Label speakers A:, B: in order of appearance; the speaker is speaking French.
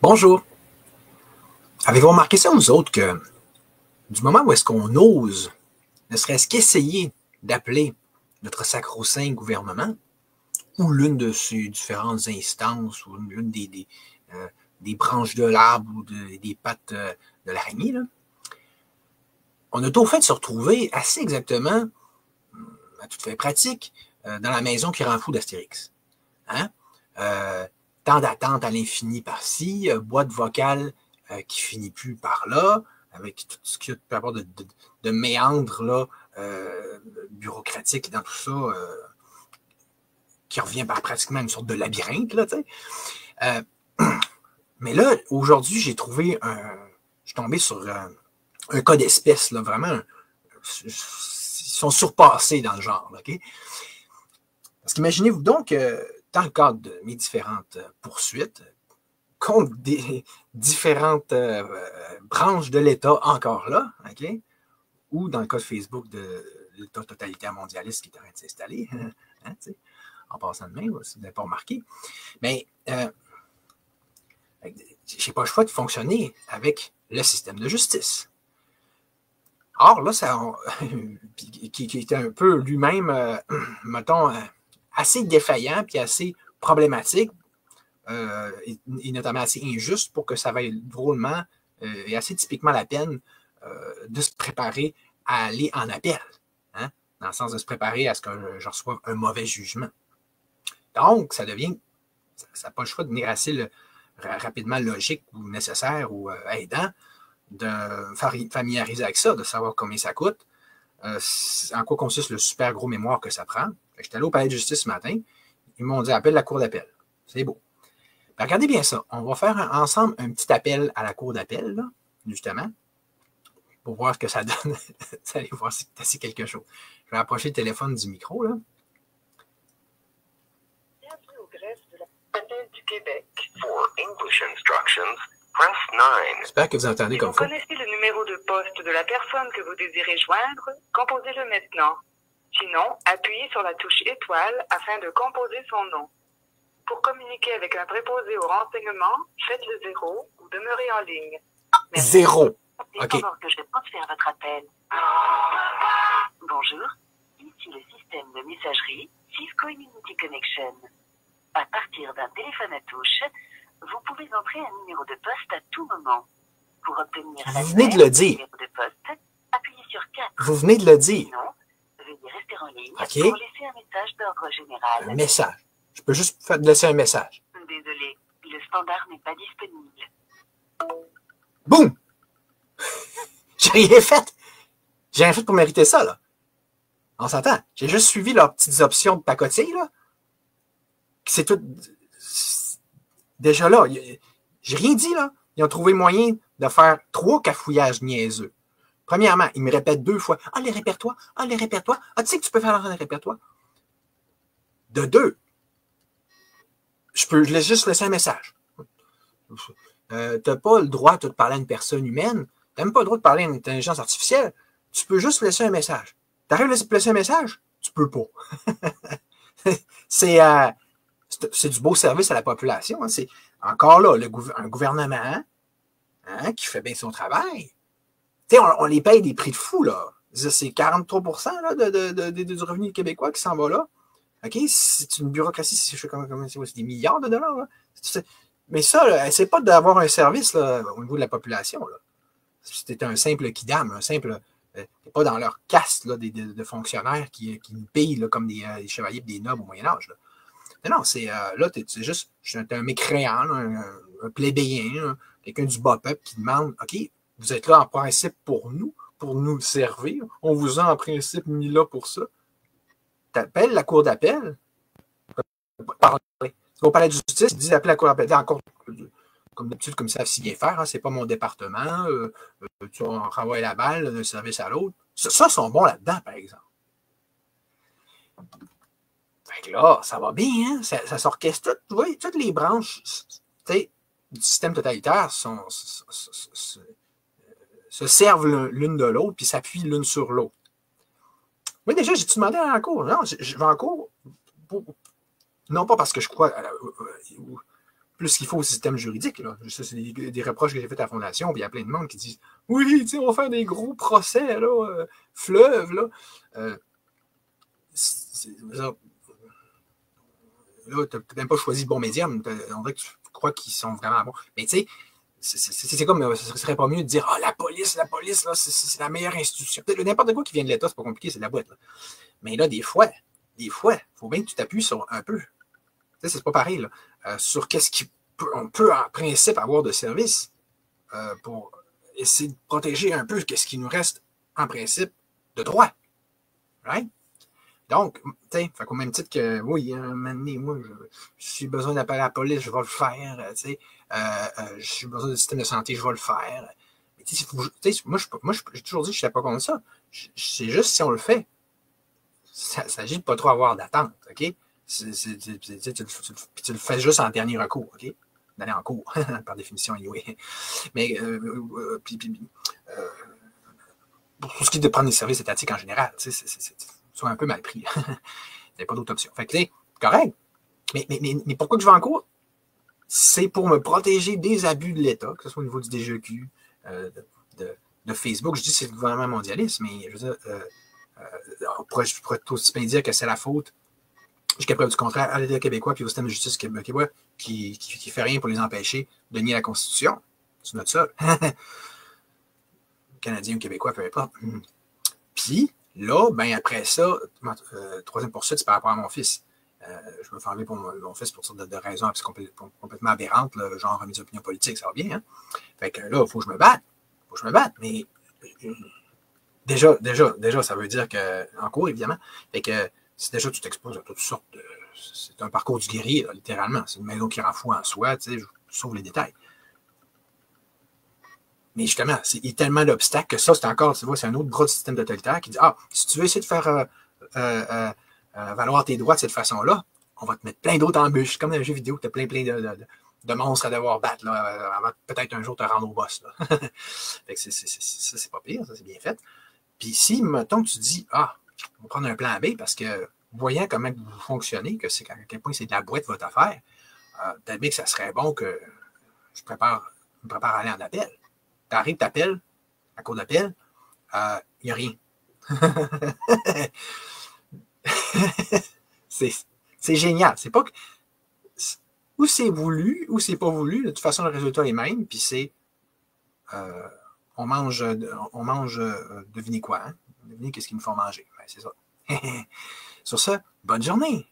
A: Bonjour. Avez-vous remarqué ça, vous autres, que du moment où est-ce qu'on ose, ne serait-ce qu'essayer d'appeler notre sacro-saint gouvernement, ou l'une de ses différentes instances, ou l'une des branches de l'arbre, ou des pattes de l'araignée, on a tôt fait de se retrouver assez exactement, à toute fin pratique, dans la maison qui rend fou d'Astérix. Hein? Temps d'attente à l'infini par-ci, boîte vocale qui finit plus par là, avec tout ce qu'il peut y avoir de méandres là, bureaucratiques dans tout ça, qui revient par pratiquement une sorte de labyrinthe. Là, mais là, aujourd'hui, je suis tombé sur un cas d'espèce, là, vraiment, ils sont surpassés dans le genre. OK? Parce qu'imaginez-vous donc, dans le cadre de mes différentes poursuites, contre des différentes branches de l'État encore là, OK? Ou dans le cas de Facebook de l'État totalitaire mondialiste qui est en train de s'installer, hein, en passant de main, si vous n'avez pas remarqué. Mais j'ai pas le choix de fonctionner avec le système de justice. Or, là, qui était un peu lui-même, mettons, assez défaillant puis assez problématique, et notamment assez injuste pour que ça vaille drôlement et assez typiquement la peine de se préparer à aller en appel, hein, dans le sens de se préparer à ce que je reçoive un mauvais jugement. Donc, ça n'a pas le choix de venir assez rapidement logique ou nécessaire ou aidant de familiariser avec ça, de savoir combien ça coûte, en quoi consiste le super gros mémoire que ça prend. J'étais allé au palais de justice ce matin, ils m'ont dit appelle la cour d'appel. C'est beau. Ben, regardez bien ça. On va faire ensemble un petit appel à la cour d'appel, là, justement, pour voir ce que ça donne. Vous allez voir si c'est quelque chose. Je vais approcher le téléphone du micro, là.
B: Bienvenue au greffe de l'appel du Québec. For English instructions, press 9.
A: J'espère que vous entendez comme ça.
B: Si vous connaissez le numéro de poste de la personne que vous désirez joindre, composez-le maintenant. Sinon, appuyez sur la touche étoile afin de composer son nom. Pour communiquer avec un préposé au renseignement, faites le 0 ou demeurez en ligne.
A: Merci. 0.
B: OK. Pendant que je transfère votre appel. Bonjour, ici le système de messagerie Cisco Community Connection. À partir d'un téléphone à touche, vous pouvez entrer un numéro de poste à tout moment. Pour obtenir
A: vous venez de le dire.
B: Numéro de poste, appuyez sur 4.
A: Vous venez de le dire.
B: Sinon, veuillez rester en ligne
A: OK.
B: pour laisser un message d'ordre général.
A: Un message. Je peux juste laisser un message.
B: Désolé, le standard n'est pas disponible.
A: Boum! J'ai rien fait. J'ai rien fait pour mériter ça, là. On s'entend. J'ai juste suivi leurs petites options de pacotille, là. C'est tout. Déjà là, j'ai rien dit, là. Ils ont trouvé moyen de faire 3 cafouillages niaiseux. Premièrement, ils me répètent 2 fois. Ah, les répertoires. Ah, les répertoires. Ah, tu sais que tu peux faire les répertoires. De 2. Je laisse juste laisser un message. Tu n'as pas le droit de parler à une personne humaine. Tu n'as même pas le droit de parler à une intelligence artificielle. Tu peux juste laisser un message. Tu arrives à laisser un message? Tu peux pas. C'est du beau service à la population. Hein. C'est encore là un gouvernement qui fait bien son travail. On les paye des prix de fou, là. C'est 43% là, du revenu québécois qui s'en va là. OK? C'est une bureaucratie, c'est des milliards de dollars. Là. Mais ça, c'est pas d'avoir un service là, au niveau de la population. Là. C'était un simple kidam, un simple. Pas dans leur caste là, de fonctionnaires qui nous payent là, comme des chevaliers et des nobles au Moyen-Âge. Là. Non, c'est là, c'est juste un mécréant, là, un plébéien, là, quelqu'un du bas peuple qui demande OK, vous êtes là en principe pour nous servir. On vous a en principe mis là pour ça. T'appelles la cour d'appel, parler. Au palais de justice, ils disent d'appeler la cour d'appel. Encore, comme d'habitude, comme ça, si bien faire, hein, c'est pas mon département, on renvoie la balle d'un service à l'autre. Ça, sont bons là-dedans, par exemple. Fait que là, ça va bien, hein? Ça s'orchestre. Vous voyez, toutes les branches du système totalitaire se servent l'une de l'autre, puis s'appuient l'une sur l'autre. Oui, déjà, j'ai-tu demandé à la cour? Non, je vais en cour, non pas parce que je crois plus qu'il faut au système juridique. Là. Ça, c'est des reproches que j'ai fait à la Fondation, puis il y a plein de monde qui disent oui, on va faire des gros procès, là, fleuves, là. Là, tu n'as même pas choisi le bon médium. On dirait que tu crois qu'ils sont vraiment bons. Mais tu sais, c'est comme, ce serait pas mieux de dire, la police, là, c'est la meilleure institution. N'importe quoi qui vient de l'État, c'est pas compliqué, c'est de la boîte. Là. Mais là, des fois, il faut bien que tu t'appuies sur un peu. Tu sais, c'est pas pareil, là. Sur qu'est-ce qu'on peut, en principe, avoir de service pour essayer de protéger un peu ce qui nous reste, en principe, de droit. Right? Donc, tu sais, au même titre que, oui, un moment donné, moi, j'ai besoin d'appeler la police, je vais le faire, tu sais, j'ai besoin d'un système de santé, je vais le faire. Mais tu sais, moi, j'ai toujours dit que je n'étais pas contre ça. C'est juste si on le fait, ça s'agit de pas trop avoir d'attente, OK? Tu le fais juste en dernier recours, OK? D'aller en cours, par définition, anyway. Mais, pour ce qui est de prendre des services étatiques en général, tu sais, c'est un peu mal pris. Il n'y a pas d'autre option. Fait que, c'est correct. Mais pourquoi que je vais en cours? C'est pour me protéger des abus de l'État, que ce soit au niveau du DGEQ, de Facebook. Je dis que c'est le gouvernement mondialiste, mais je veux dire, je pourrais aussi bien dire que c'est la faute, jusqu'à preuve du contraire, à l'État québécois puis au système de justice québécois qui fait rien pour les empêcher de nier la Constitution. C'est notre sol. Canadien ou Québécois, peu importe. Puis, là, ben après ça, troisième poursuite, c'est par rapport à mon fils. Je me fais enlever pour mon fils pour sorte de raisons complètement aberrantes, là, genre mes opinions politiques, ça va bien. Hein? Fait que là, il faut que je me batte. Mais déjà, ça veut dire qu'en cours, évidemment, fait que si déjà tu t'exposes à toutes sortes de. C'est un parcours du guerrier, là, littéralement. C'est une maison qui rend fou en soi, tu sais, je sauve les détails. Mais justement, il y a tellement d'obstacles que ça, c'est encore, tu vois, c'est un autre gros système totalitaire qui dit, si tu veux essayer de faire valoir tes droits de cette façon-là, on va te mettre plein d'autres embûches, comme dans un jeu vidéo, tu as plein de monstres à devoir battre, là, avant peut-être un jour te rendre au boss. Là. Fait que ça, c'est pas pire, ça, c'est bien fait. Puis si, mettons, tu dis, on va prendre un plan B, parce que, voyant comment vous fonctionnez, que c'est à quel point c'est de la boîte votre affaire, peut-être bien que ça serait bon que je me prépare à aller en appel. T'arrives, t'appelles, à cours d'appel, il n'y a rien. c'est génial. C'est pas que. Ou c'est voulu, ou c'est pas voulu. De toute façon, le résultat est le même. Puis c'est. On mange, devinez quoi, hein? Devinez qu'est-ce qu'ils nous font manger. Ben, c'est ça. Sur ça, bonne journée.